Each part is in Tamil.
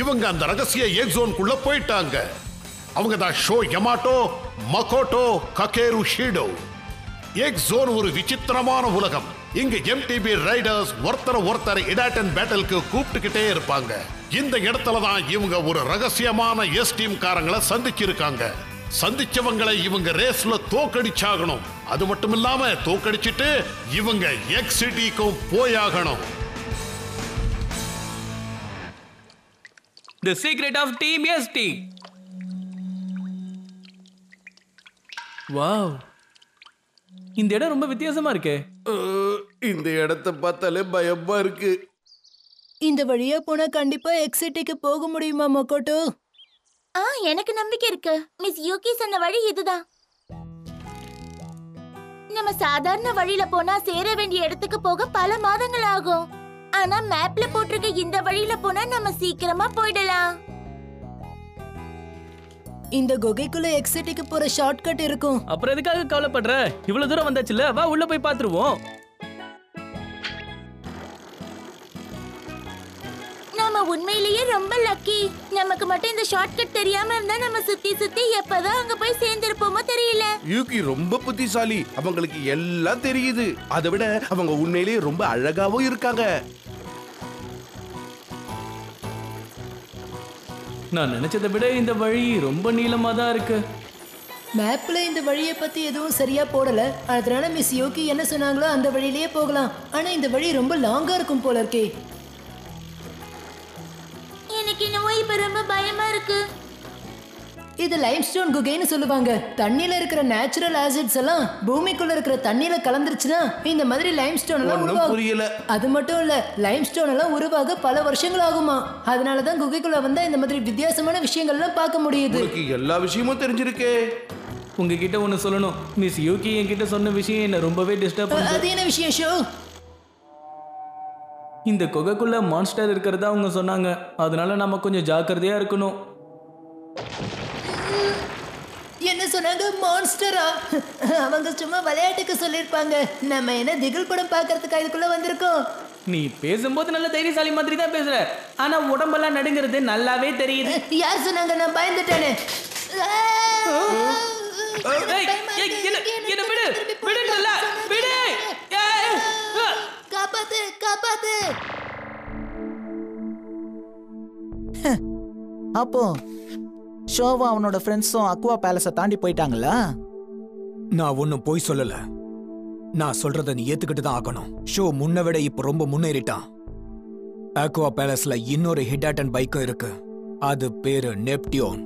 இவங்க அந்த ரகசிய எக் ஜோனுக்குள்ள போயிட்டாங்க. அவங்க தான் ஷோ யமாட்டோ, மகோட்டோ, ககேரு ஷீடோ. எக் ஜோன் ஒரு விசித்திரமான உலகம். இங்க எம்டிபி ரைடர்ஸ் ஒருத்தர் இடாட்டன் பேட்டலுக்கு கூப்பிட்டுக்கிட்டே இருப்பாங்க. இந்த இடத்துல தான் இவங்க ஒரு ரகசியமான எஸ் டீம் காரங்களை சந்திச்சிருக்காங்க. சந்திச்சவங்களை இவங்க ரேஸ்ல தோக்கடிச்சாகணும். அது மட்டும் இல்லாம தோக்கடிச்சிட்டு இவங்க எக்ஸ் சிட்டிக்கும் போயாகணும். The secret of Team ST. Wow, இந்த இடம் ரொம்ப வித்தியாசமா இருக்கே. இந்த இடத்தை பார்த்தாலே பயமா இருக்கு. இந்த வழியா போனா கண்டிப்பா எக்ஸிட்டிக்கு போக முடியுமா மொக்கோட்டோ? எனக்கு நம்பிக்கை இருக்கு. மிஸ் யூகி சொன்ன வழி இதுதான். நம்ம சாதாரண வழியில போனா சேர வேண்டிய இடத்துக்கு போக பல மாதங்கள் ஆகும். ஆனா மேப்ல போட்டிருக்க இந்த வழியில போனா நம்ம சீக்கிரமா போயிடலாம். இந்த குகைக்குள்ள எக்ஸிட்டிக்கு போற ஷார்ட்கட் இருக்கும். அப்புறம் எதுக்காக கவலைப்படுற? இவ்வளவு தூரம் வந்தாச்சுல, வா உள்ள போய் பாத்துருவோம். நாம உண்மையிலேயே ரொம்ப லக்கி. நமக்கு மட்டும் இந்த ஷார்ட்கட் தெரியாம இருந்தா நம்ம சுத்தி சுத்தி எப்பதான் அங்க போய் சேர்ந்திருப்போமோ தெரியல. யூகி ரொம்ப புத்திசாலி. அவங்களுக்கு எல்லாம் தெரியுது. அதை விட அவங்க உண்மையிலேயே ரொம்ப அழகாவும் இருக்காங்க. நான் நினைச்சதை விட இந்த வழி ரொம்ப நீளமா தான் இருக்கு. மேப்ல இந்த வழியை பத்தி எதுவும் சரியா போடல. அதனால மிஸ் யோகி என்ன சொன்னாங்களோ அந்த வழியிலேயே போகலாம். ஆனா இந்த வழி ரொம்ப லாங்கா இருக்கும் போல இருக்கே. எனக்கு என்னவோ இப்ப ரொம்ப பயமா இருக்கு. இது லைம்ஸ்டோன் குகைன்னு சொல்லுவாங்க. தண்ணியில இருக்கிற நேச்சுரல் ஆசிட்ஸ் எல்லாம் பூமிக்குள்ள இருக்கிற தண்ணியில கலந்துருச்சுன்னா இந்த மாதிரி லைம்ஸ்டோன் எல்லாம் உருவாகும். அது மட்டும் இல்ல, லைம்ஸ்டோன் எல்லாம் உருவாக பல வருஷங்கள் ஆகுமா. அதனாலதான் குகைக்குள்ள வந்தா இந்த மாதிரி வித்தியாசமான விஷயங்கள்லாம் பார்க்க முடியுது. எல்லா விஷயமும் தெரிஞ்சிருக்கே. உங்ககிட்ட ஒன்னு சொல்லணும். மிஸ் யூகி என்கிட்ட சொன்ன விஷயம் என்ன ரொம்பவே டிஸ்டர்ப் பண்ணுது. அது என்ன விஷயம் ஷோ? இந்த குகைக்குள்ள மான்ஸ்டர் இருக்கிறதா அவங்க சொன்னாங்க. அதனால நம்ம கொஞ்சம் ஜாக்கிரதையா இருக்கணும். என்ன சொன்னாங்க? மான்ஸ்டரா? அவங்க சும்மா விளையாட்டுக்கு சொல்லிருப்பாங்க. நம்ம என்ன திகில் படம் பார்க்கறதுக்கு இதுக்குள்ள வந்திருக்கோம். நீ பேசும்போது நல்ல தைரியசாலி மாதிரி தான் பேசுற. ஆனா உடம்பெல்லாம் நடுங்கிறது நல்லாவே தெரியுது. யார் சொன்னாங்க? நான் பயந்துட்டேனே. காப்பாத்து காப்பாத்து. அப்போ ஷோவா அவனோட ஃப்ரெண்ட்ஸும் அக்வா பேலஸை தாண்டி போயிட்டாங்களா? நான் ஒன்னும் போய் சொல்லல. நான் சொல்றத நீ ஏத்துக்கிட்டு தான் ஆகணும். ஷோ முன்ன விட இப்ப ரொம்ப முன்னேறிட்டான். அக்வா பேலஸ்ல இன்னொரு ஹிடாட்டன் பைக்கும் இருக்கு. அது பேரு நெப்டியோன்.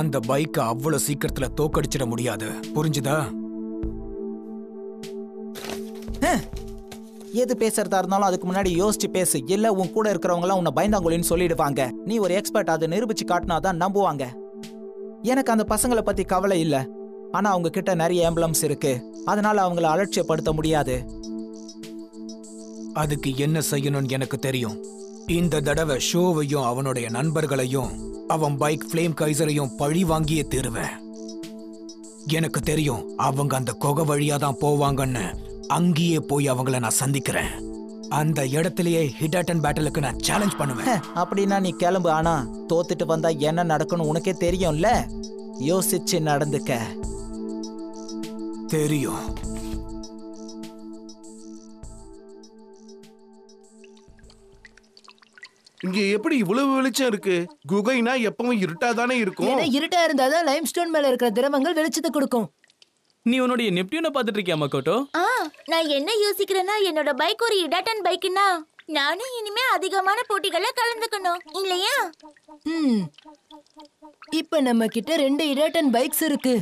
அந்த பைக்கை அவ்வளவு சீக்கிரத்துல தோக்கடிச்சிட முடியாது. புரிஞ்சுதா? எது பேசுறதா இருந்தாலும் அதுக்கு முன்னாடி யோசிச்சு பேசு. இல்ல உன் கூட இருக்கிறவங்க எல்லாம் உன்னை பயந்தாங்கொலின்னு சொல்லிடுவாங்க. நீ ஒரு எக்ஸ்பர்ட். அதை நிரூபிச்சு காட்டினாதான் நம்புவாங்க. எனக்கு அந்த பசங்களை பத்தி கவலை இல்ல. ஆனா அவங்க கிட்ட நிறைய எம்பளம்ஸ் இருக்கு. அதனால அவங்கள அலட்சியப்படுத்த முடியாது. அதுக்கு என்ன செய்யணும்னு எனக்கு தெரியும். இந்த தடவை ஷோவையும் அவனுடைய நண்பர்களையும் அவன் பைக் ஃப்ளேம் கைசரையும் பழி வாங்கியே தீருவேன். எனக்கு தெரியும் அவங்க அந்த குகை வழியா தான் போவாங்கன்னு. அங்கேயே போய் அவங்கள நான் சந்திக்கிறேன். அந்த இடத்திலேயே ஹிடாட்டன் பேட்டலுக்கு நான் சேலஞ்ச் பண்ணுவேன். அப்படின்னா நீ கிளம்பு. ஆனா தோத்துட்டு வந்தா என்ன நடக்கும்னு உனக்கே தெரியும்ல. யோசிச்சு நடந்துக்க. தெரியும். இங்க எப்படி இவ்வளவு வெளிச்சம் இருக்கு? குகைனா எப்பவும் இருட்டாதானே இருக்கும். இருட்டா இருந்தாதான் லைம்ஸ்டோன் மேல இருக்கிற திரவங்கள் வெளிச்சத்தை கொடுக்கும். நீ உன்னுடைய நெப்டியூனை பார்த்துட்டு இருக்கியா மக்கோட்டோ? நான் என்ன யோசிக்கிறேன்னா, என்னோட பைக் ஒரு இடாட்டன் பைக்குன்னா நானும் இனிமே அதிகமான போட்டிகளை கலந்துக்கணும் இல்லையா? இப்ப நம்ம கிட்ட 2 இடாட்டன் பைக்ஸ் இருக்கு.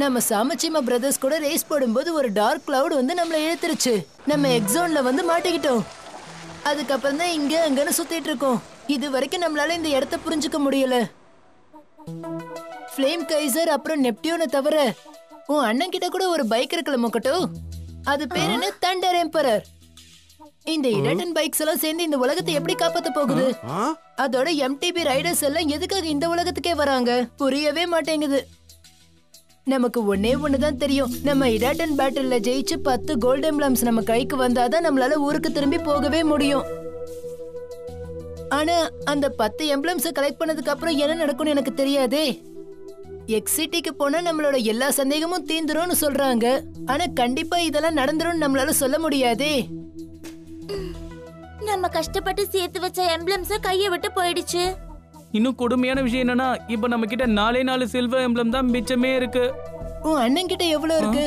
நம்ம சாமச்சிமா பிரதர்ஸ் கூட ரேஸ் போடும்போது ஒரு டார்க் கிளவுட் வந்து நம்மள இழுத்துருச்சு. நம்ம எக்ஸோன்ல வந்து மாட்டிக்கிட்டோம். அதுக்கப்புறம் தான் இங்க அங்கன்னு சுத்திட்டு இருக்கோம். இது வரைக்கும் நம்மளால இந்த இடத்த புரிஞ்சுக்க முடியல. ஃப்ளேம் கைசர் அப்புறம் நெப்டியூனை தவிர உன் அண்ணன் கிட்ட கூட ஒரு பைக் இருக்குல்ல மொக்கட்டோ. அது பேர் என்ன? Thunder emperor. இந்த இடாட்டன் பைக்ஸ் எல்லாம் சேர்ந்து இந்த உலகத்தை எப்படி காப்பாத்த போகுது? அதோட எம்டிபி ரைடர்ஸ் எல்லாம் எதுக்காக இந்த உலகத்துக்கே வராங்க? புரியவே மாட்டேங்குது. நமக்கு ஒண்ணுதான் தெரியும். நம்ம இடாட்டன் பேட்டில்ல ஜெயிச்சு 10 கோல்ட் எம்ப்ளம்ஸ் நம்ம கைக்கு வந்தாதான் நம்மளால ஊருக்கு திரும்பி போகவே முடியும். ஆனா அந்த 10 எம்ப்ளம்ஸ் கலெக்ட் பண்ணதுக்கு அப்புறம் என்ன நடக்கும்னு எனக்கு தெரியாதே. எக்ஸிட்டிக்கு போனா நம்மளோட எல்லா சந்தேகமும் தீந்துரும்னு சொல்றாங்க. ஆனா கண்டிப்பா இதெல்லாம் நடந்துரும்னு நம்மளால சொல்ல முடியாதே. நம்ம கஷ்டப்பட்டு சேர்த்து வச்ச எம்ப்ளம்ஸ் கையை விட்டு போயிடுச்சு. இன்னும் கொடுமையான விஷயம் என்னன்னா, இப்ப நம்ம கிட்ட 4 சில்வர் எம்ப்ளம் தான் மிச்சமே இருக்கு. உன் அண்ணன் கிட்ட எவ்வளவு இருக்கு?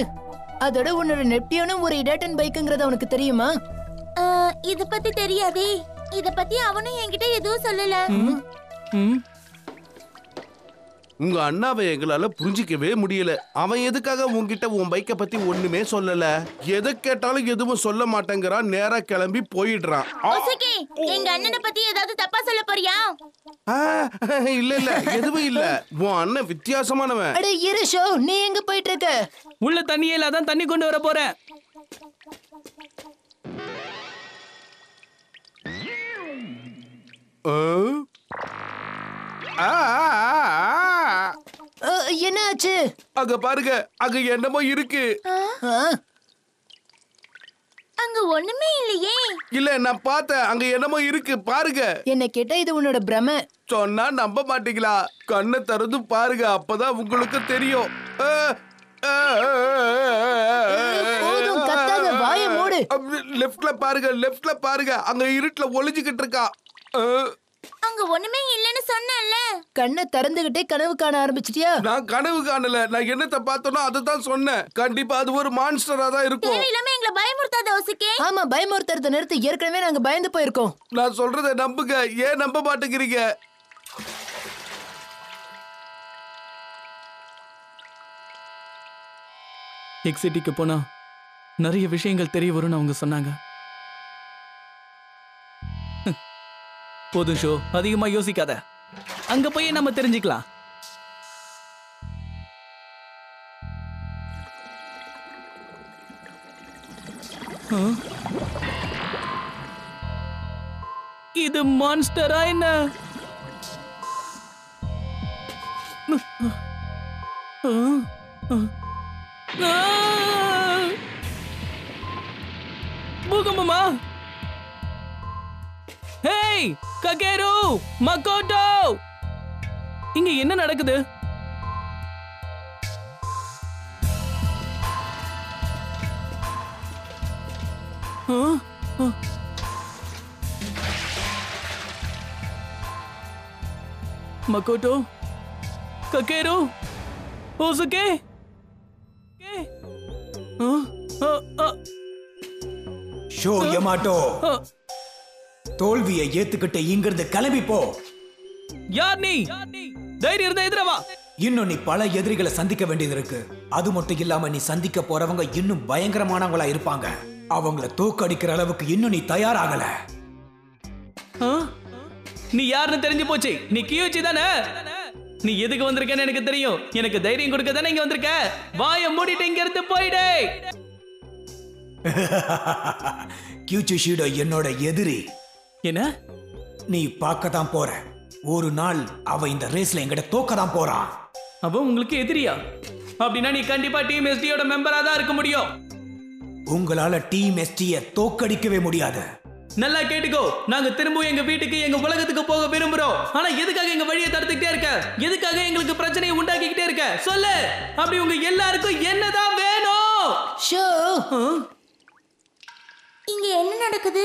அதோட உன்னோட நெப்டியோனும் ஒரு இடட்டன் பைக்குங்கிறது அவனுக்கு தெரியுமா? இத பத்தி தெரியாதே. இத பத்தி அவனும் என்கிட்ட எதுவும் சொல்லல. உங்க அண்ணாவை எங்களால புரிஞ்சிக்கவே முடியல. அவன் எதுக்காக உன்கிட்ட உன் பைக்கை பத்தி ஒண்ணுமே சொல்லல? எதை கேட்டாலும் எதுவும் சொல்ல மாட்டேங்கிறான். நேரா கிளம்பி போயிடுறான். ஒசுகி, எங்க அண்ணனை பத்தி ஏதாவது தப்பா சொல்ல போறியா? இல்ல இல்ல, எதுவும் இல்ல. உன் அண்ணன் வித்தியாசமானவன். அட இரு ஷோ, நீ எங்க போயிட்டு இருக்க? உள்ள தண்ணியே இல்ல, அதான் தண்ணி கொண்டு வர போறேன். என்ன ஆச்சு? அங்க பாருங்க, அங்க என்னமோ இருக்கு. அங்க ஒண்ணுமே இல்லையே. இல்ல, நான் பார்த்தேன். அங்க என்னமோ இருக்கு, பாருங்க. என்ன கேட்டா இது உன்னோட பிரமை. சொன்னா நம்ப மாட்டீங்களா? கண்ணை திறந்து பாருங்க, அப்பதான் உங்களுக்கு தெரியும். போதும், கத்தாத, வாயை மூடு. லெஃப்ட்ல பாருங்க, லெஃப்ட்ல பாருங்க. அங்க இருட்டுல ஒளிஞ்சுக்கிட்டு இருக்கா. அங்க ஒண்ணுமே இல்லன்னு சொன்னேன்ல. கண்ணை திறந்துகிட்டே கனவு காண ஆரம்பிச்சிட்டியா? நான் கனவு காணல. நான் என்னத்தை பார்த்தனோ அதுதான் சொன்னேன். கண்டிப்பா அது ஒரு மான்ஸ்டரா தான் இருக்கும். தேவையில்லாம எங்களை பயமுறுத்தாத ஒசுகி. ஆமா, பயமுறுத்துறத நிறுத்து. ஏற்கனவே நாங்க பயந்து போயிருக்கோம். நான் சொல்றதை நம்புங்க. ஏன் நம்ப மாட்டேங்கிறீங்க? எக்ஸிட்டிக்கு போனா நிறைய விஷயங்கள் தெரிய வரும்னு அவங்க சொன்னாங்க. போதும் ஷோ, அதிகமா யோசிக்காத. அங்க போய் நம்ம தெரிஞ்சுக்கலாம். இது மான்ஸ்டரா என்ன? பூகம்பமா? ஹேய் ககேரு, மகோட்டோ, இங்க என்ன நடக்குது? மகோட்டோ, ககேரு, ஒசுகே. ஷோ யமாட்டோ, தோல்வியை ஏத்துக்கிட்டு இங்கிருந்து கிளம்பி போ. யார் நீ? தைரியம் இருந்தா எதிரவா. இன்னும் நீ பல எதிரிகளை சந்திக்க வேண்டியது இருக்கு. அது மட்டும் இல்லாம நீ சந்திக்க போறவங்க இன்னும் பயங்கரமானவங்களா இருப்பாங்க. அவங்கள தோக்கடிக்கிற அளவுக்கு இன்னும் நீ தயாராகல. நீ யாருன்னு தெரிஞ்சு போச்சு. நீ கியோச்சி தானே? நீ எதுக்கு வந்திருக்கன்னு எனக்கு தெரியும். எனக்கு தைரியம் கொடுக்க தானே இங்க வந்திருக்க. வாயை மூடிட்டு இங்க இருந்து போயிடு. கியூச்சி ஷீடோ என்னோட எதிரி. என்ன? நீ பார்க்கத்தான் போற. ஒரு நாள் அவ இந்த ரேஸ்ல எங்கிட்ட தோக்கதான் போறான். அவ உங்களுக்கு எதிரியா? அப்படின்னா நீ கண்டிப்பா டீம் எஸ்டியோட மெம்பரா தான் இருக்க முடியும். உங்களால டீம் எஸ்டியை தோக்கடிக்கவே முடியாது. நல்லா கேட்டுக்கோ. நாங்க திரும்பவும் எங்க வீட்டுக்கு, எங்க உலகத்துக்கு போக விரும்புறோம். ஆனா எதுக்காக எங்க வழியை தடுத்துக்கிட்டே இருக்க? எதுக்காக எங்களுக்கு பிரச்சனையை உண்டாக்கிக்கிட்டே இருக்க? சொல்லு. அப்படி உங்க எல்லாருக்கும் என்னதான் வேணும்? ஷோ, இங்க என்ன நடக்குது?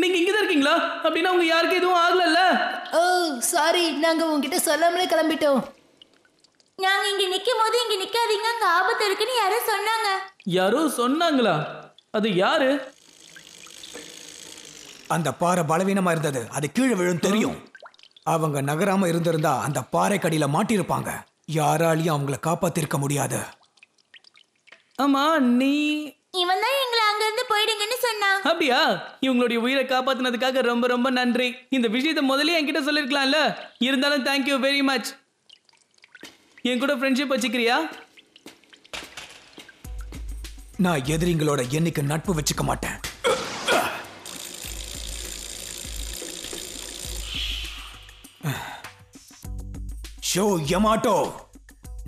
நீங்க இங்கதான் இருக்கீங்களா? அப்படின்னா உங்க யாருக்கு எதுவும் ஆகலல்ல? ஓ சாரி, நாங்க உங்ககிட்ட சொல்லாமலே கிளம்பிட்டோம். நாங்க இங்க நிக்கும் போது இங்க நிக்காதீங்க, அங்க ஆபத்து இருக்குன்னு யாரோ சொன்னாங்க. யாரோ சொன்னாங்களா? அது யாரு? அந்த பாறை பலவீனமா இருந்தது. அது கீழே விழும் தெரியும். அவங்க நகராம இருந்திருந்தா அந்த பாறை கடியில மாட்டிருப்பாங்க. யாராலையும் அவங்கள காப்பாத்திருக்க முடியாது. ஆமா, நீ இவன் தான் எங்களை அங்க இருந்து போயிடுங்கன்னு சொன்னான். அப்படியா? இவங்களுடைய உயிரை காப்பாத்தினதுக்காக ரொம்ப ரொம்ப நன்றி. இந்த விஷயத்தை முதல்ல என்கிட்ட சொல்லிருக்கலாம்ல. இருந்தாலும் தேங்க்யூ வெரி மச். என் கூட ஃப்ரெண்ட்ஷிப் வச்சுக்கிறியா? நான் எதிரிங்களோட எண்ணிக்கை நட்பு வச்சுக்க மாட்டேன். ஷோ யமாட்டோ,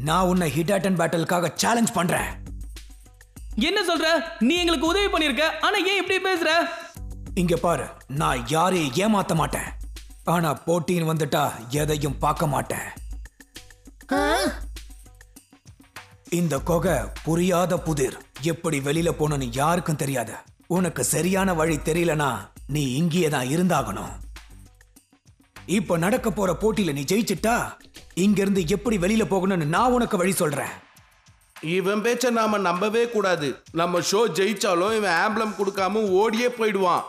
நான் உன்னை ஹிடாட்டன் பேட்டலுக்காக சேலஞ்ச் பண்றேன். என்ன சொல்ற? நீ எங்களுக்கு உதவி பண்ணிருக்க, ஆனா ஏன் இப்படி பேசுற? இங்க பாரு, நான் யாரையும் ஏமாத்த மாட்டேன். ஆனா போட்டின்னு வந்துட்டா எதையும் பார்க்க மாட்டேன். இந்த கொகை புரியாத புதிர். எப்படி வெளியில போனன்னு யாருக்கும் தெரியாது. உனக்கு சரியான வழி தெரியலனா நீ இங்கேயே தான் இருந்தாகணும். இப்ப நடக்க போற போட்டியில நீ ஜெயிச்சிட்டா இங்க இருந்து எப்படி வெளியில போகணும்னு நான் உனக்கு வழி சொல்றேன். இவன் பேச்ச நாம நம்பவே கூடாது. நம்ம ஷோ ஜெயிச்சாலும் இவன் ஆம்பளம் கொடுக்காம ஓடியே போயிடுவான்.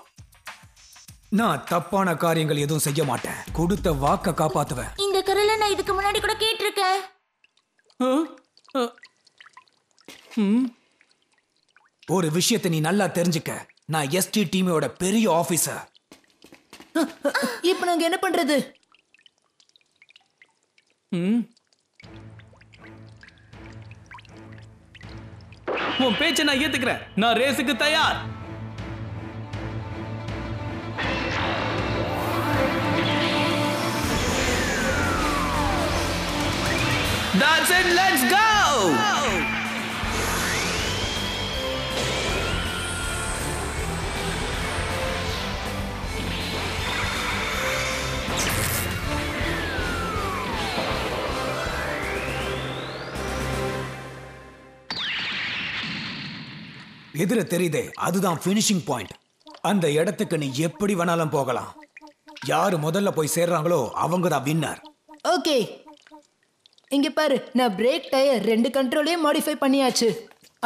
நான் தப்பான காரியங்கள் எதுவும் செய்ய மாட்டேன். கொடுத்த வாக்க காப்பாத்துவேன். இந்த குரலை நான் இதுக்கு முன்னாடி கூட கேட்டிருக்கேன். ஒரு விஷயத்தை நீ நல்லா தெரிஞ்சுக்க. நான் எஸ்டி டீமோட பெரிய ஆபீசர். இப்ப நாங்க என்ன பண்றது? உன் பேச்சை நான் ஏத்துக்கிறேன். நான் ரேஸுக்கு தயார். That's it, let's go! எதிர தெரியுதே, அதுதான் ஃபினிஷிங் பாயிண்ட். அந்த இடத்துக்கு நீ எப்படி வேணாலும் போகலாம். யாரு முதல்ல போய் சேர்றாங்களோ அவங்க தான் வின்னர். ஓகே, இங்க பாரு, நான் பிரேக் டயர் 2 கண்ட்ரோலையும் மாடிஃபை பண்ணியாச்சு.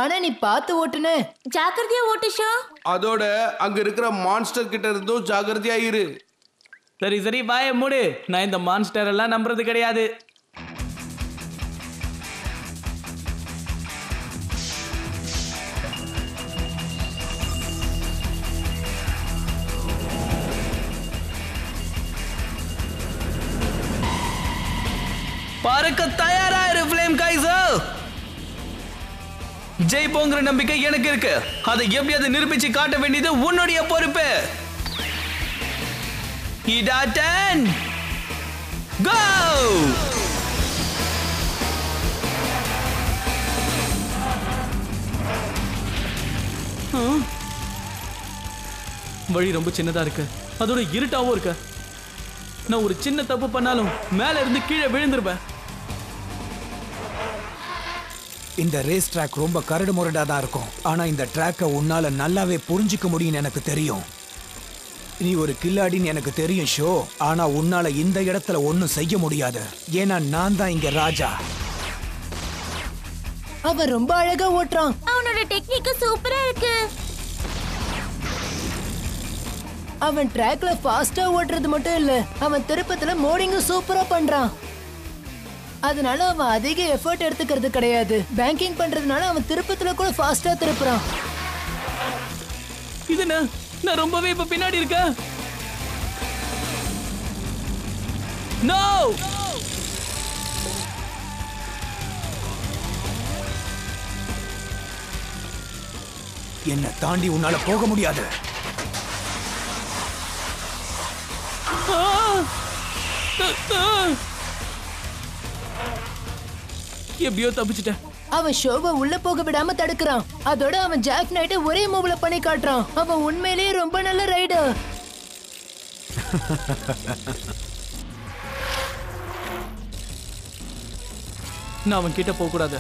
ஆனா நீ பார்த்து ஓட்டுன. ஜாக்கிரதையா ஓட்டு ஷோ. அதோட அங்க இருக்கிற மான்ஸ்டர் கிட்ட இருந்தும் ஜாக்கிரதையா இரு. சரி சரி, வாயை மூடு. நான் இந்த மான்ஸ்டர் எல்லாம் நம்புறது கிடையாது. பறக்க தயாராயிரு ஃப்ளேம் கைசர். ஜெயிப்போங்கிற நம்பிக்கை எனக்கு இருக்கு. அதை எப்படியாவது நிரூபிச்சு காட்ட வேண்டியது உன்னுடைய பொறுப்பு. இடாட்டன் கோ. வழி ரொம்ப சின்னதா இருக்கு. அதோட இருட்டாவும் இருக்கு. நான் ஒரு சின்ன தப்பு பண்ணாலும் மேல இருந்து கீழே விழுந்துருவேன். இந்த ரேஸ் ட்ராக் ரொம்ப கரடு முரடா தான் இருக்கும். ஆனா இந்த ட்ராக்கை உன்னால நல்லாவே புரிஞ்சுக்க முடியும்னு எனக்கு தெரியும். நீ ஒரு கில்லாடின்னு எனக்கு தெரியும் ஷோ. ஆனா உன்னால இந்த இடத்துல ஒன்னும் செய்ய முடியாது. ஏன்னா நான் தான் இங்க ராஜா. அவன் ரொம்ப அழகா ஓட்டுறான். அவனோட டெக்னிக் சூப்பரா இருக்கு. அவன் ட்ராக்ல ஃபாஸ்டா ஓட்டுறது மட்டும் இல்ல, அவன் திருப்பத்துல மோடிங்கும் சூப்பரா பண்றான். அதனால அவன் அதிக எஃபர்ட் எடுத்துக்கிறது கிடையாது. பேங்கிங் பண்றதுனால அவன் திருப்பத்துல கூட ஃபாஸ்டா திருப்புறான். இது நான் ரொம்பவே இப்ப பின்னாடி இருக்கேன். நோ, என்ன தாண்டி உன்னால போக முடியாது. எப்படியோ தப்பிச்சிட்டேன். அவன் ஷோவை உள்ள போக விடாம தடுக்கிறான். அதோட அவன் ஜாக் நைட்டை ஒரே மூவ்ல பண்ணி காட்டுறான். அவன் உண்மையிலேயே ரொம்ப நல்ல ரைடர். நான் அவன் கிட்ட போக கூடாது.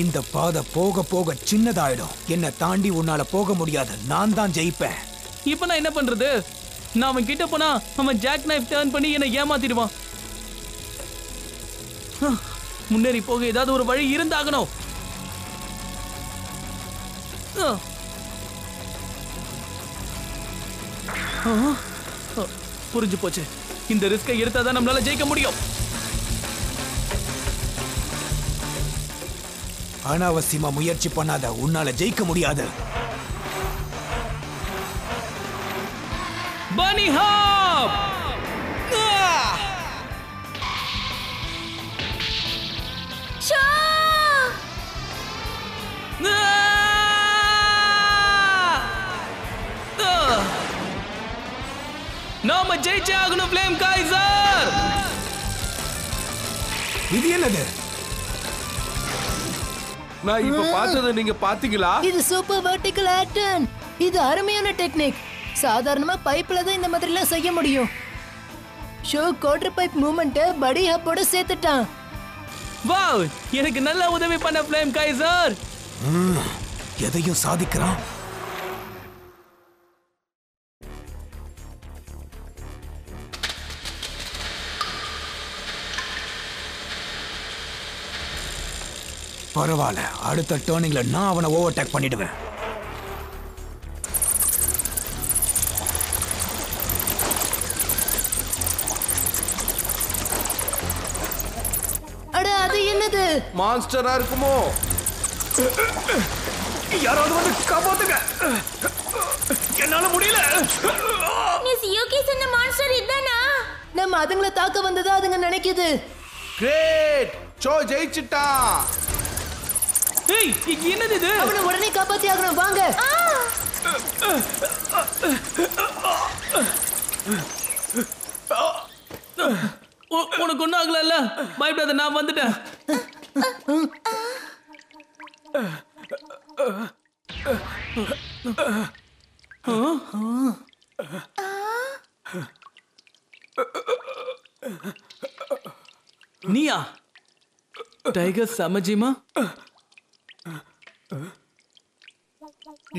இந்த பாதை போக போக சின்னதாயிடும். என்ன தாண்டி உன்னால போக முடியாது. நான் தான் ஜெயிப்பேன். இப்ப நான் என்ன பண்றது? நான் அவன் கிட்ட போனா அவன் ஜாக் நைஃப் டர்ன் பண்ணி என்னை ஏமாத்திடுவான். முன்னேறி போக ஏதாவது ஒரு வழி இருந்தாகணும். புரிஞ்சு போச்சு. இந்த ரிஸ்கை எடுத்தாதான் நம்மளால ஜெயிக்க முடியும். அனாவசியமா முயற்சி பண்ணாத. உன்னால ஜெயிக்க முடியாது. பனி ஹாப். ஷோ நாம ஜெயிச்சே ஆகணும் ஃப்ளேம் கைசர். இது என்னது? நான் இப்ப பார்த்ததை நீங்க பாத்தீங்களா? இது சூப்பர் வெர்டிகல் ஆக்டன். இது அருமையான டெக்னிக். சாதாரணமா பைப்ல தான் இந்த மாதிரிலாம் செய்ய முடியும். ஷோ குவார்டர் பைப் மூவ்மெண்ட்டை படி ஹப்போட சேர்த்துட்டான். வாவ், எனக்கு நல்ல உதவி பண்ண ஃப்ளேம் கைசர். எதையும் சாதிக்கிறான். பரவாயில்ல, அடுத்த டர்னிங்ல நான் அவனை ஓவர்டேக் பண்ணிடுவேன். அட அது என்னது? மான்ஸ்டரா இருக்குமோ? யாராவது வந்து காப்பாத்துங்க, என்னால முடியல. மிஸ் யூகி சொன்ன மான்ஸ்டர் இதானா? நம்ம அதுங்கள தாக்க வந்ததா அதுங்க நினைக்குது. கிரேட், ஷோ ஜெயிச்சிட்டா. ஏய், என்னது இது? அவனை உடனே காப்பாத்தி ஆகணும், வாங்க. உனக்கு ஒன்றும் ஆகல, பயப்படாத, நான் வந்துட்டேன். நீயா டைகர் சமஜிமா?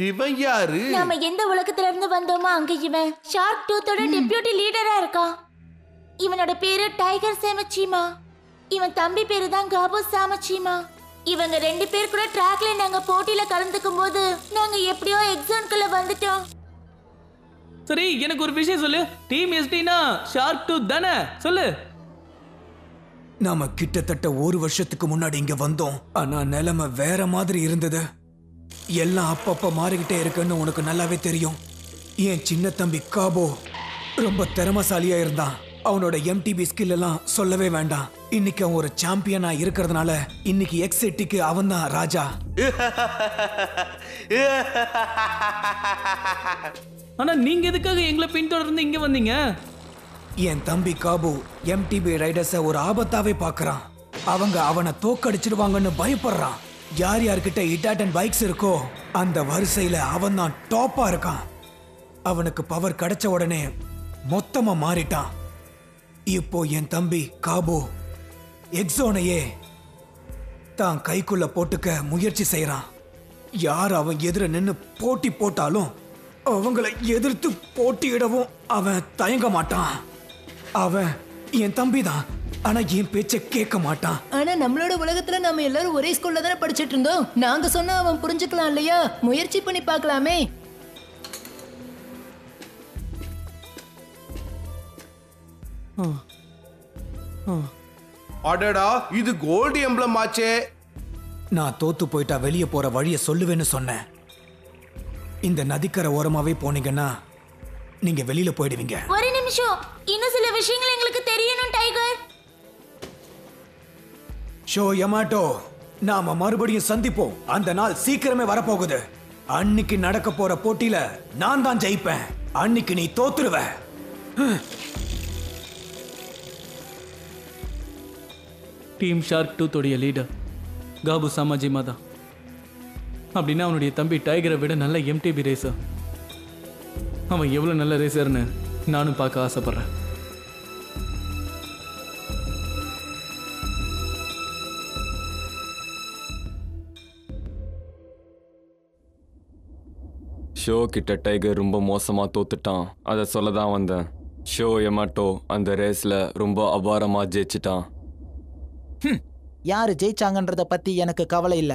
இவன் யாரு? நாம எந்த உலகத்துல இருந்து வந்தோமோ அங்க இவன் ஷார்க் டூத்தோட டெபியூட்டி லீடரா இருக்கான். இவனோட பேரு டைகர் சாமச்சிமா. இவன் தம்பி பேரு தான் காபு சாமச்சிமா. இவங்க 2 பேர் கூட ட்ராக்ல நாங்க போட்டியில கலந்துக்கும் போது நாங்க எப்படியோ எக்ஸாம்க்குள்ள வந்துட்டோம். சரி, எனக்கு ஒரு விஷயம் சொல்லு. டீம் எஸ்டினா ஷார்க் டூத் தானே? சொல்லு. நாம கிட்டத்தட்ட 1 வருஷத்துக்கு முன்னாடி இங்க வந்தோம். ஆனா நிலைமை வேற மாதிரி இருந்தது. எல்லாம் அப்பப்ப மாறிக்கிட்டே இருக்குன்னு உனக்கு நல்லாவே தெரியும். என் சின்ன தம்பி காபோ ரொம்ப திறமசாலியா இருந்தான். அவனோட எம்டிபி ஸ்கில் எல்லாம் சொல்லவே வேண்டாம். இன்னைக்கு அவன் ஒரு சாம்பியனா இருக்கிறதுனால இன்னைக்கு எக்ஸெட்டிக்கு அவன் தான் ராஜா. ஆனா நீங்க எதுக்காக எங்களை பின்தொடர்ந்து இங்க வந்தீங்க? என் தம்பி காபு எம்டிபி ரைடர்ஸ ஒரு ஆபத்தாவே பாக்குறான். அவங்க அவனை தோக்கடிச்சிடுவாங்கன்னு பயப்படுறான். யார் யார்கிட்ட இட்டாட்டன் பைக்ஸ் இருக்கோ அந்த வரிசையில அவன் தான் டாப்பா இருக்கான். அவனுக்கு பவர் கிடைச்ச உடனே மொத்தமா மாறிட்டான். இப்போ என் தம்பி காபு எக்ஸோனையே தான் கைக்குள்ள போட்டுக்க முயற்சி செய்யறான். யார் அவன் எதிர நின்னு போட்டி போட்டாலும் அவங்கள எதிர்த்து போட்டியிடவும் அவன் தயங்க மாட்டான். அவன் என் தம்பி தான், ஆனா என் பேச்ச கேட்க மாட்டான். ஆனா நம்மளோட உலகத்துல நம்ம எல்லாரும் ஒரே ஸ்கூல்ல தானே படிச்சிட்டு இருந்தோம். நாங்க சொன்னா அவன் புரிஞ்சுக்கலாம் இல்லையா? முயற்சி பண்ணி பார்க்கலாமே. அடடா, இது கோல்டு எம்ப்ளம் ஆச்சே. நான் தோத்து போயிட்டா வெளியே போற வழிய சொல்லுவேன்னு சொன்னேன். இந்த நதிக்கரை ஓரமாவே போனீங்கன்னா நீங்க வெளியில போயிடுவீங்க. ஒரு நிமிஷம், இன்னும் சில விஷயங்கள் எங்களுக்கு தெரியணும் டைகர். ஷோ யமாட்டோ, நாம மறுபடியும் சந்திப்போம். அந்த நாள் சீக்கிரமே வரப்போகுது. அன்னைக்கு நடக்க போற போட்டியில நான் தான் ஜெயிப்பேன். அன்னைக்கு நீ தோத்துருவ. டீம் ஷார்க் டூத்தோடைய லீடர் காபு சாமாஜிமா தான். அப்படின்னா அவனுடைய தம்பி டைகரை விட நல்ல எம்டிபி ரேசர். அவன் எவ்வளவு நல்ல ரேசர்னு நானும் பார்க்க ஆசைப்படுறேன். ஷோ கிட்ட டைகர் ரொம்ப மோசமா தோத்துட்டான். அதை சொல்ல தான் வந்தேன். ஷோ யமாட்டோ அந்த ரேஸ்ல ரொம்ப அபாரமா ஜெயிச்சிட்டான். யாரு ஜெயிச்சாங்கன்றத பத்தி எனக்கு கவலை இல்ல.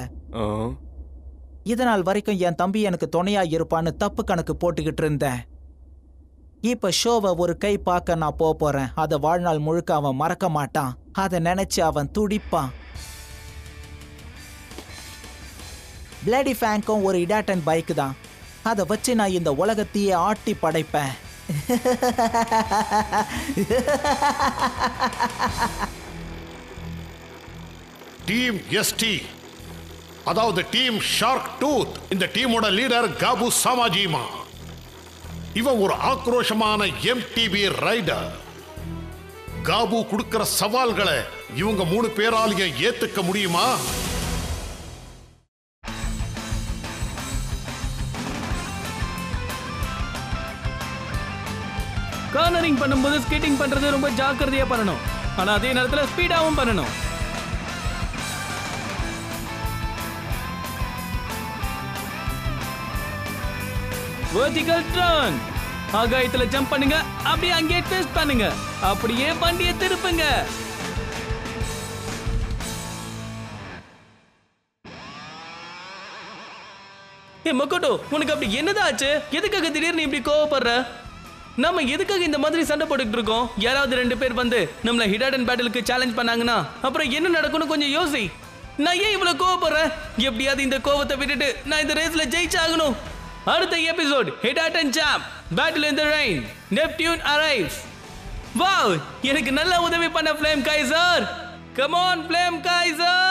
இதனால் வரைக்கும் என் தம்பி எனக்கு துணையா இருப்பான்னு தப்பு கணக்கு போட்டுக்கிட்டு இருந்தேன். இப்ப ஷோவை ஒரு கை பார்க்க நான் போறேன். அதை வாழ்நாள் முழுக்க அவன் மறக்க மாட்டான். அதை நினைச்சு அவன் துடிப்பான். பிளேடி ஃபேங்கும் ஒரு இடாட்டன் பைக் தான். அதை வச்சு நான் இந்த உலகத்தையே ஆட்டி படைப்பேன். டீம் எஸ்டி, அதாவது டீம் ஷார்க் டூத், இந்த டீமோட லீடர் காபு சாமாஜிமா. இவன் ஒரு ஆக்ரோஷமான எம்டிபி ரைடர். காபு கொடுக்கிற சவால்களை இவங்க 3 பேராலையும் ஏத்துக்க முடியுமா? ஜம்பிங் பண்ணும்போது ஸ்கேட்டிங் பண்றது ரொம்ப ஜாக்கிரதையா பண்ணணும். ஆனா அதே நேரத்துல ஸ்பீடாவும் பண்ணணும். Vertical turn. ஆகாயத்துல ஜம்ப் பண்ணுங்க, அப்படியே அங்கேயே ட்விஸ்ட் பண்ணுங்க, அப்படியே வண்டியை திருப்புங்க. ஏ மக்கோட்டோ, உனக்கு அப்படி என்னதான் ஆச்சு? எதுக்காக திடீர்னு இப்படி கோவப்படுற? நம்ம எதுக்காக இந்த மாதிரி சண்டை போட்டுக்கிட்டு இருக்கோம்? யாராவது 2 பேர் வந்து நம்மள ஹிடாடன் பேட்டிலுக்கு சேலஞ்ச் பண்ணாங்கன்னா அப்புறம் என்ன நடக்கும்னு கொஞ்சம் யோசி. நான் ஏன் இவ்வளவு கோவப்படுறேன்? எப்படியாவது இந்த கோவத்தை விட்டுட்டு நான் இந்த ரேஸ்ல ஜெயிச்சாகணும். அடுத்த episode hidden champ battle in the rain, Neptune arrives. Wow, எனக்கு நல்ல உதவி பண்ண Flame Kaiser. Come on Flame Kaiser.